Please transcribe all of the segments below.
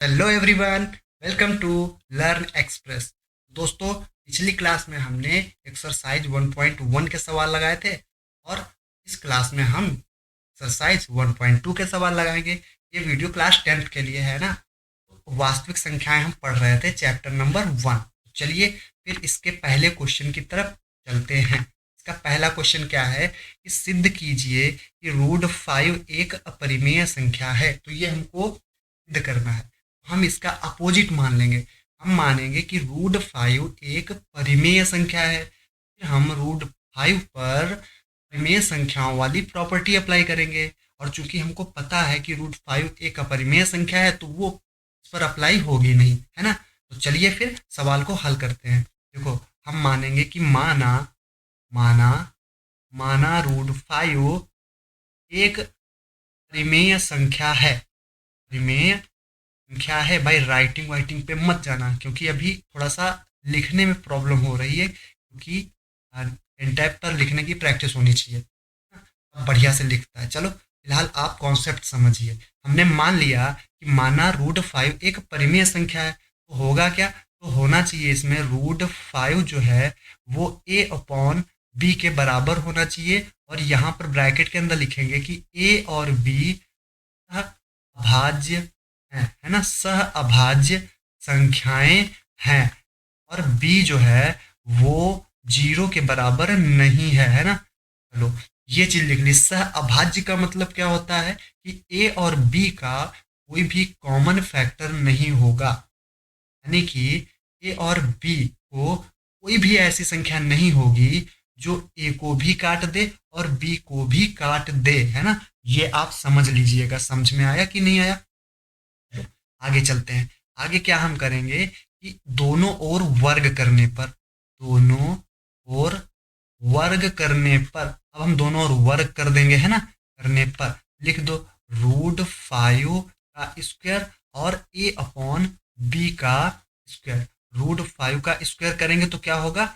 Hello everyone, welcome to learn express. दोस्तों, पिछली class में हमने एक्सरसाइज 1.1 के सवाल लगाए थे और इस क्लास में हम एक्सरसाइज 1.2 के सवाल लगाएंगे। ये वीडियो क्लास 10th के लिए है ना। वास्तविक संख्याएं हम पढ़ रहे थे, चैप्टर नंबर 1। चलिए फिर इसके पहले क्वेश्चन की तरफ चलते हैं। इसका पहला क्वेश्चन क्या है कि सिद्ध कीजिए कि रूट 5 एक अपरिमेय संख्या है। तो ये हमको सिद्ध करना है। हम इसका अपोजिट मान लेंगे। हम मानेंगे कि रूट 5 एक परिमेय संख्या है। फिर हम रूट 5 पर परिमेय संख्याओं वाली प्रॉपर्टी अप्लाई करेंगे। और चूंकि हमको पता है कि रूट 5 एक अपरिमेय संख्या है तो वो इस पर अप्लाई होगी नहीं, है ना। तो चलिए फिर सवाल को हल करते हैं। देखो, हम मानेंगे कि माना माना माना रूट 5 एक परिमेय संख्या है। परिमेय संख्या है। भाई राइटिंग वाइटिंग पे मत जाना, क्योंकि अभी थोड़ा सा लिखने में प्रॉब्लम हो रही है, क्योंकि पेन टाइप पर लिखने की प्रैक्टिस होनी चाहिए। बढ़िया से लिखता है। चलो फिलहाल आप कॉन्सेप्ट समझिए। हमने मान लिया कि माना रूट 5 एक परिमेय संख्या है, तो होगा क्या? तो होना चाहिए इसमें रूट 5 जो है वो ए अपॉन बी के बराबर होना चाहिए। और यहाँ पर ब्रैकेट के अंदर लिखेंगे कि ए और बी अभाज्य है ना, सह अभाज्य संख्याएं हैं। और बी जो है वो 0 के बराबर नहीं है ना। चलो, ये चीज लिख ली। सह अभाज्य का मतलब क्या होता है कि ए और बी का कोई भी कॉमन फैक्टर नहीं होगा। यानी कि ए और बी को कोई भी ऐसी संख्या नहीं होगी जो ए को भी काट दे और बी को भी काट दे, है ना। ये आप समझ लीजिएगा। समझ में आया कि नहीं आया? आगे चलते हैं। आगे क्या हम करेंगे कि दोनों ओर वर्ग करने पर, दोनों ओर वर्ग करने पर, अब हम दोनों ओर वर्ग कर देंगे, है ना। करने पर लिख दो रूट 5 का स्क्वायर और ए अपॉन बी का स्क्वायर। रूट 5 का स्क्वायर करेंगे तो क्या होगा?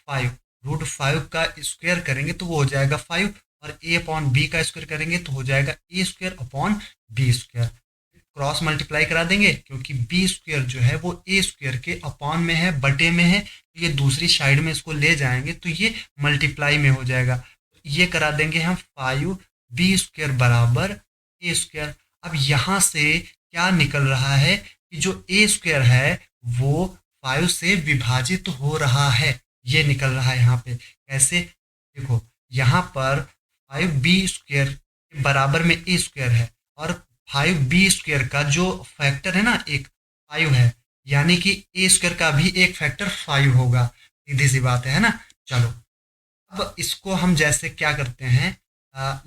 5। रूट 5 का स्क्वायर करेंगे तो वो हो जाएगा 5। और ए अपॉन बी का स्क्वायर करेंगे तो हो जाएगा A square upon B square. Cross multiply करा देंगे, क्योंकि बी स्क्वायर जो है वो ए स्क्वायर के अपॉन में है, बटे में है। तो ये दूसरी साइड में इसको ले जाएंगे तो ये मल्टीप्लाई में हो जाएगा। ये करा देंगे हम 5 बी स्क्वायर बराबर ए स्क्वायर। अब यहाँ से क्या निकल रहा है कि जो ए स्क्वायर है वो 5 से विभाजित हो रहा है। ये निकल रहा है यहाँ पे। कैसे? देखो, यहाँ पर 5 बी स्क्वायर के बराबर में ए स्क्वायर है, और 5b² का जो फैक्टर है ना, एक 5 है। यानी कि ए स्क्वायर का भी एक फैक्टर 5 होगा। सीधी सी बात है ना। चलो, अब इसको हम जैसे क्या करते हैं,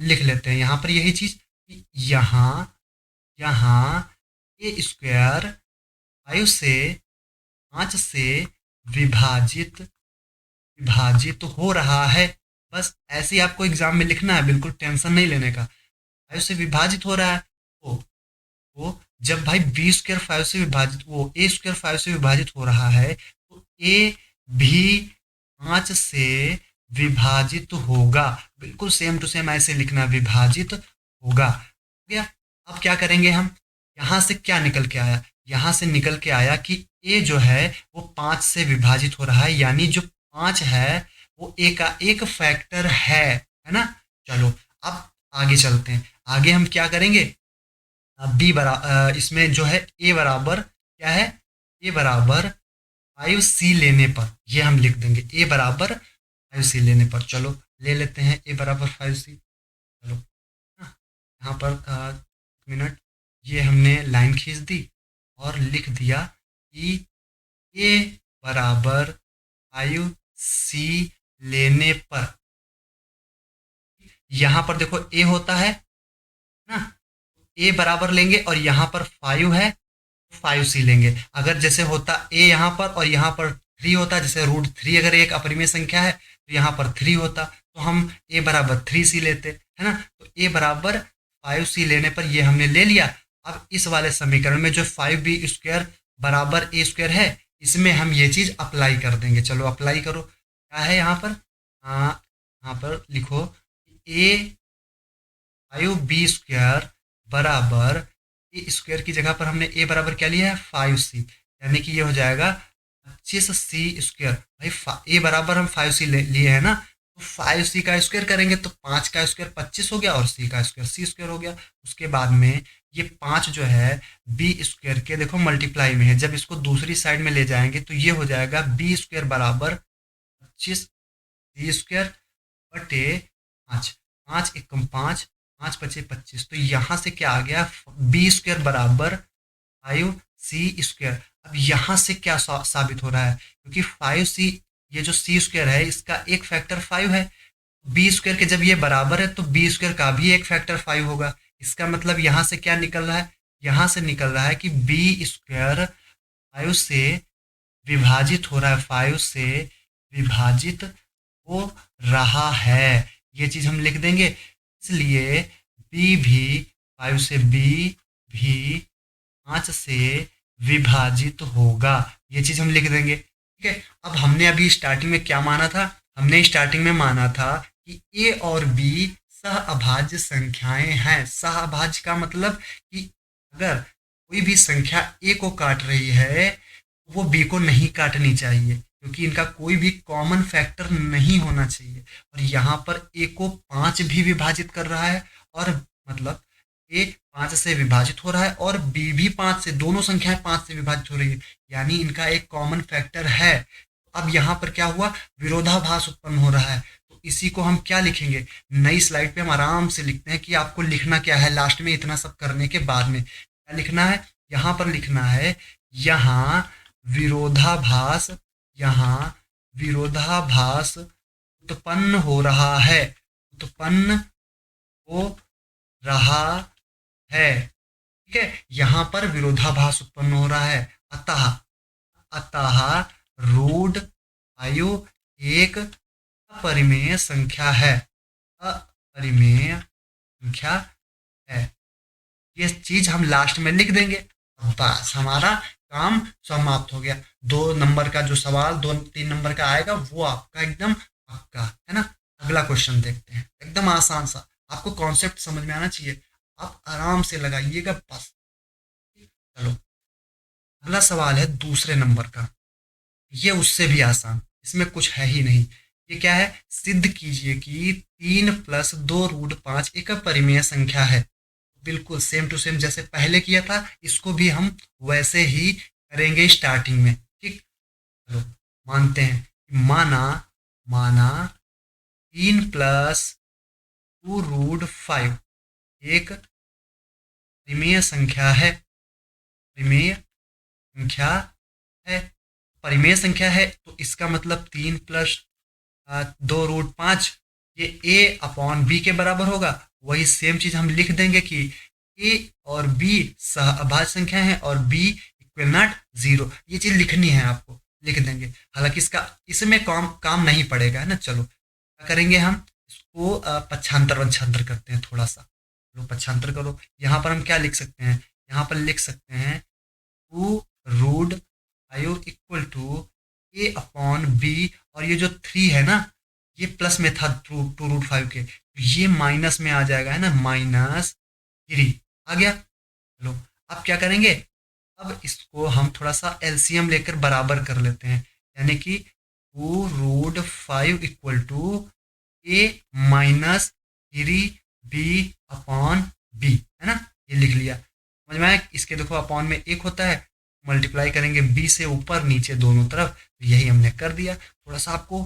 लिख लेते हैं यहाँ पर यही चीज कि यहाँ यहाँ ए स्क्वायर 5 से 5 से विभाजित विभाजित हो रहा है। बस ऐसे ही आपको एग्जाम में लिखना है, बिल्कुल टेंशन नहीं लेने का। 5 से विभाजित हो रहा है तो जब भाई बी स्क्वायर 5 से विभाजित, वो ए स्क्वायर 5 से विभाजित हो रहा है, तो ए भी 5 से विभाजित होगा। बिल्कुल सेम टू सेम ऐसे लिखना, विभाजित होगा। हो गया। अब क्या करेंगे हम? यहाँ से क्या निकल के आया? यहाँ से निकल के आया कि ए जो है वो 5 से विभाजित हो रहा है, यानी जो 5 है वो ए का एक फैक्टर है ना। चलो, अब आगे चलते हैं। आगे हम क्या करेंगे? बी बराबर, इसमें जो है ए बराबर क्या है? ए बराबर 5c लेने पर, ये हम लिख देंगे ए बराबर 5c लेने पर। चलो ले लेते हैं ए बराबर 5c। चलो, हाँ, यहाँ पर 1 मिनट, ये हमने लाइन खींच दी और लिख दिया कि ए बराबर 5c लेने पर। यहाँ पर देखो ए होता है ना, ए बराबर लेंगे और यहाँ पर 5 है, 5c लेंगे। अगर जैसे होता ए यहाँ पर और यहाँ पर 3 होता, जैसे रूट 3 अगर एक अपरिमेय संख्या है तो यहाँ पर 3 होता, तो हम ए बराबर 3c लेते, है ना। तो ए बराबर 5c लेने पर ये हमने ले लिया। अब इस वाले समीकरण में जो 5b² बराबर ए स्क्वायर है, इसमें हम ये चीज अप्लाई कर देंगे। चलो अप्लाई करो। क्या है यहाँ पर? यहाँ पर लिखो ए 5b² बराबर ए स्क्वायर की जगह पर हमने ए बराबर क्या लिया है 5c, यानी कि ये हो जाएगा 25c स्क्वायर। भाई ए बराबर हम 5c लिए है ना, तो 5c का स्क्वायर करेंगे तो 5 का स्क्वायर 25 हो गया और c का स्क्वायर c स्क्वायर हो गया। उसके बाद में ये 5 जो है बी स्क्वायर के देखो मल्टीप्लाई में है, जब इसको दूसरी साइड में ले जाएंगे तो ये हो जाएगा बी स्क्वायर बराबर 25 सी स्क्वायर बटे 5, 5 एकम 5, 5 पचे 25, तो यहाँ से क्या आ गया बी स्क्वायर बराबर 5c स्क्वायर। अब यहाँ से क्या साबित हो रहा है, क्योंकि 5c ये जो सी स्क्वायर है इसका एक फैक्टर 5 है, बी स्क्वायर के जब ये बराबर है तो बी स्क्वायर का भी एक फैक्टर 5 होगा। इसका मतलब यहाँ से क्या निकल रहा है, यहाँ से निकल रहा है कि बी स्क्वायर 5 से विभाजित हो रहा है, 5 से विभाजित हो रहा है। ये चीज हम लिख देंगे, इसलिए बी भी 5 से बी भी 5 से विभाजित होगा, ये चीज हम लिख देंगे। ठीक है, अब हमने अभी स्टार्टिंग में क्या माना था, हमने स्टार्टिंग में माना था कि ए और बी सहअभाज्य संख्याएं हैं। सहअभाज्य का मतलब कि अगर कोई भी संख्या ए को काट रही है वो बी को नहीं काटनी चाहिए, क्योंकि इनका कोई भी कॉमन फैक्टर नहीं होना चाहिए। और यहाँ पर ए को 5 भी विभाजित कर रहा है, और मतलब ए 5 से विभाजित हो रहा है और बी भी 5 से, दोनों संख्याएं 5 से विभाजित हो रही है, यानी इनका एक कॉमन फैक्टर है। अब यहाँ पर क्या हुआ, विरोधाभास उत्पन्न हो रहा है, तो इसी को हम क्या लिखेंगे, नई स्लाइड पे हम आराम से लिखते हैं कि आपको लिखना क्या है लास्ट में, इतना सब करने के बाद में क्या लिखना है, यहाँ पर लिखना है यहाँ विरोधाभास, यहाँ विरोधाभास उत्पन्न हो रहा है, उत्पन्न हो रहा है। ठीक है, यहाँ पर विरोधाभास उत्पन्न हो रहा है। अतः अतः रूट 5 एक अपरिमेय संख्या है, अपरिमेय संख्या है। ये चीज हम लास्ट में लिख देंगे, बस हमारा काम समाप्त हो गया। 2 नंबर का जो सवाल 2-3 नंबर का आएगा वो आपका एकदम पक्का है ना। अगला क्वेश्चन देखते हैं, एकदम आसान सा, आपको कॉन्सेप्ट समझ में आना चाहिए, आप आराम से लगाइएगा बस। चलो अगला सवाल है दूसरे नंबर का, ये उससे भी आसान, इसमें कुछ है ही नहीं। ये क्या है, सिद्ध कीजिए कि 3 + 2 रूट 5 एक अपरिमेय संख्या है। बिल्कुल सेम टू सेम जैसे पहले किया था, इसको भी हम वैसे ही करेंगे स्टार्टिंग में। ठीक, चलो मानते हैं, माना 3 + 2 रूट 5 एक परिमेय संख्या है, परिमेय संख्या है, परिमेय संख्या है, तो इसका मतलब 3 + 2 रूट 5 ये a अपॉन बी के बराबर होगा। वही सेम चीज हम लिख देंगे कि a और b सहअभाज्य संख्या है और b इक्वल नॉट 0, ये चीज लिखनी है आपको, लिख देंगे। हालांकि इसका इसमें काम नहीं पड़ेगा है ना। चलो क्या करेंगे, हम इसको पक्षांतर करते हैं थोड़ा सा। चलो पक्षांतर करो, यहाँ पर हम क्या लिख सकते हैं, यहाँ पर लिख सकते हैं 2 root 5 equal to a upon B, और ये जो 3 है ना ये प्लस में था 2 रूट 5 के, तो ये माइनस में आ जाएगा है ना, -3 आ गया। चलो अब क्या करेंगे, अब इसको हम थोड़ा सा एलसीएम लेकर बराबर कर लेते हैं, यानी कि 2 root 5 equal to a -3 b upon b है ना, ये लिख लिया। समझ में आया, इसके देखो अपॉन में 1 होता है, मल्टीप्लाई करेंगे b से ऊपर नीचे दोनों तरफ, तो यही हमने कर दिया। थोड़ा सा आपको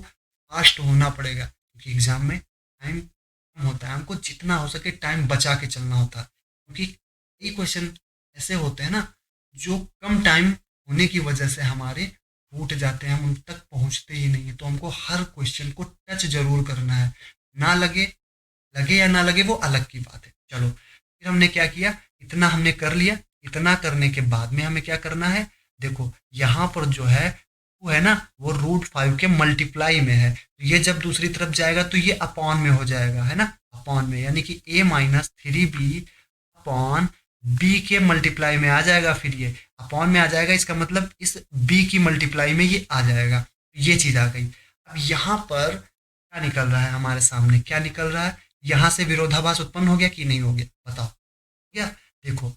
फास्ट होना पड़ेगा क्योंकि एग्जाम में टाइम कम होता है, हमको जितना हो सके टाइम बचा के चलना होता है, क्योंकि कई क्वेश्चन ऐसे होते हैं ना जो कम टाइम होने की वजह से हमारे छूट जाते हैं, हम उन तक पहुंचते ही नहीं है। तो हमको हर क्वेश्चन को टच जरूर करना है, ना लगे या ना लगे वो अलग की बात है। चलो फिर हमने क्या किया, इतना हमने कर लिया, इतना करने के बाद में हमें क्या करना है, देखो यहाँ पर जो है वो है ना वो रूट 5 के मल्टीप्लाई में है, तो ये जब दूसरी तरफ जाएगा तो ये अपॉन में हो जाएगा है ना, अपॉन में, यानी कि a -3b अपॉन b के मल्टीप्लाई में आ जाएगा, फिर ये अपॉन में आ जाएगा, इसका मतलब इस b की मल्टीप्लाई में ये आ जाएगा, ये चीज आ गई। अब यहाँ पर क्या निकल रहा है हमारे सामने, क्या निकल रहा है, यहाँ से विरोधाभास उत्पन्न हो गया कि नहीं हो गया, बताओ क्या। देखो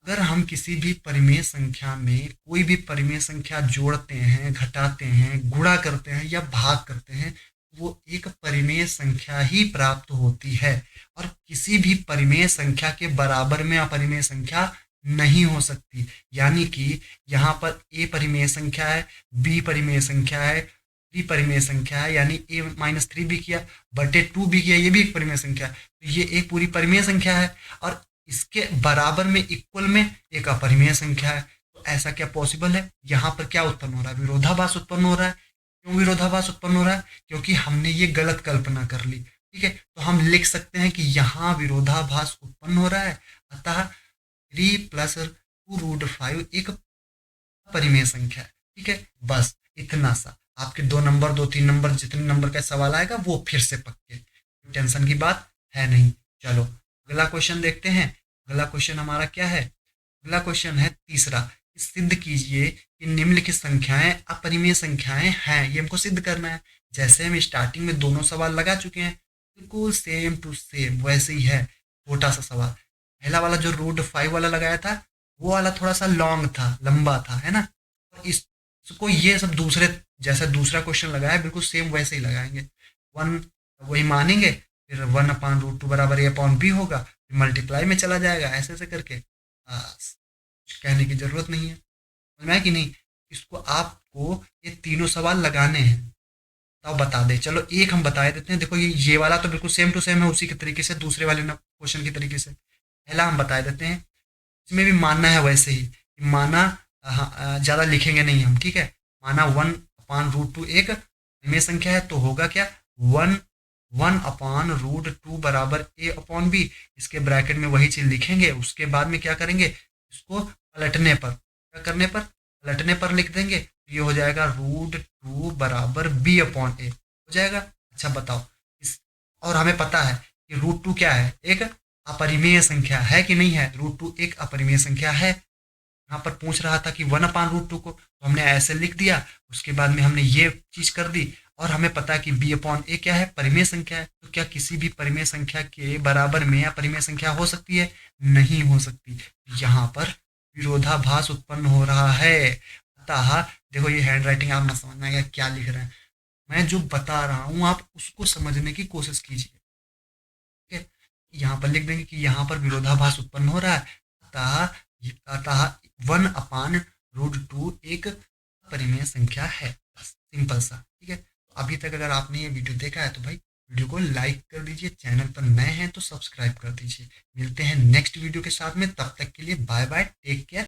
अगर हम किसी भी परिमेय संख्या में कोई भी परिमेय संख्या जोड़ते हैं, घटाते हैं, गुणा करते हैं या भाग करते हैं, वो एक परिमेय संख्या ही प्राप्त होती है। और किसी भी परिमेय संख्या के बराबर में अपरिमेय संख्या नहीं हो सकती। यानी कि यहाँ पर ए परिमेय संख्या है, बी परिमेय संख्या है, थ्री परिमेय संख्या है, यानी ए माइनस थ्री भी किया, बटे टू भी किया, ये भी एक परिमेय संख्या है। तो ये एक पूरी परिमेय संख्या है और इसके बराबर में इक्वल में एक अपरिमेय संख्या है। तो ऐसा क्या पॉसिबल है? यहाँ पर क्या उत्पन्न हो रहा है? विरोधाभास उत्पन्न हो रहा है। क्यों विरोधाभास उत्पन्न हो रहा है? क्योंकि हमने ये गलत कल्पना कर ली। ठीक है, तो हम लिख सकते हैं कि यहाँ विरोधाभास उत्पन्न हो रहा है, अतः three plus two root five एक परिमेय संख्या है। ठीक है, बस इतना सा। आपके 2 नंबर 2 3 नंबर जितने नंबर का सवाल आएगा वो फिर से पक्के, टेंशन की बात है नहीं। चलो अगला क्वेश्चन देखते हैं। अगला क्वेश्चन हमारा क्या है? अगला क्वेश्चन है तीसरा। सिद्ध कीजिए कि निम्नलिखित संख्याएं अपरिमेय संख्याएं हैं। ये हमको सिद्ध करना है। जैसे हम स्टार्टिंग में दोनों सवाल लगा चुके हैं, बिल्कुल सेम टू सेम वैसे ही है। छोटा सा सवाल, पहला वाला जो रूट फाइव वाला लगाया था वो वाला थोड़ा सा लॉन्ग था, लंबा था, है ना। और इसको ये सब दूसरे जैसा दूसरा क्वेश्चन लगाया बिल्कुल सेम वैसे ही लगाएंगे। वन वही मानेंगे, फिर वन अपान रूट टू बराबर ए अपॉन बी होगा, फिर मल्टीप्लाई में चला जाएगा, ऐसे ऐसे करके। बस कुछ कहने की जरूरत नहीं है, समझ में आया कि नहीं? इसको आपको ये तीनों सवाल लगाने हैं, तो बता दे। चलो एक हम बता देते हैं। देखो ये वाला तो बिल्कुल सेम टू सेम है उसी के तरीके से, दूसरे वाले क्वेश्चन की तरीके से। पहला हम बता देते हैं, इसमें भी मानना है वैसे ही। माना ज़्यादा लिखेंगे नहीं हम, ठीक है। माना वन अपान रूट टू एक में संख्या है, तो होगा क्या? One one upon root two बराबर ए अपॉन बी। इसके ब्रैकेट में वही चीज़ लिखेंगे। उसके बाद में क्या करेंगे? इसको पलटने पर, क्या करने पर? पलटने पर लिख देंगे। ये हो जाएगा रूट टू बराबर बी अपॉन ए हो जाएगा। अच्छा बताओ इस, और हमें पता है कि रूट टू क्या है? एक अपरिमेय संख्या है कि नहीं है? रूट टू एक अपरिमेय संख्या है। यहाँ पर पूछ रहा था कि वन अपान रूट टू को, तो हमने ऐसे लिख दिया। उसके बाद में हमने ये चीज कर दी। और हमें पता है कि बी अपॉन ए क्या है? परिमेय संख्या है। तो क्या किसी भी परिमेय संख्या के बराबर में अपरिमेय संख्या हो सकती है? नहीं हो सकती। यहाँ पर विरोधाभास उत्पन्न हो रहा है। अतः देखो ये हैंड राइटिंग आप ना समझना है क्या लिख रहे हैं। मैं जो बता रहा हूँ आप उसको समझने की कोशिश कीजिए। ठीक है, यहाँ पर लिख देंगे कि यहाँ पर विरोधाभास उत्पन्न हो रहा है। अतः वन अपान रूट टू एक परिमेय संख्या है। बस सिंपल सा। ठीक है, तो अभी तक अगर आपने ये वीडियो देखा है तो भाई वीडियो को लाइक कर दीजिए। चैनल पर नए हैं तो सब्सक्राइब कर दीजिए। मिलते हैं नेक्स्ट वीडियो के साथ में, तब तक के लिए बाय बाय, टेक केयर।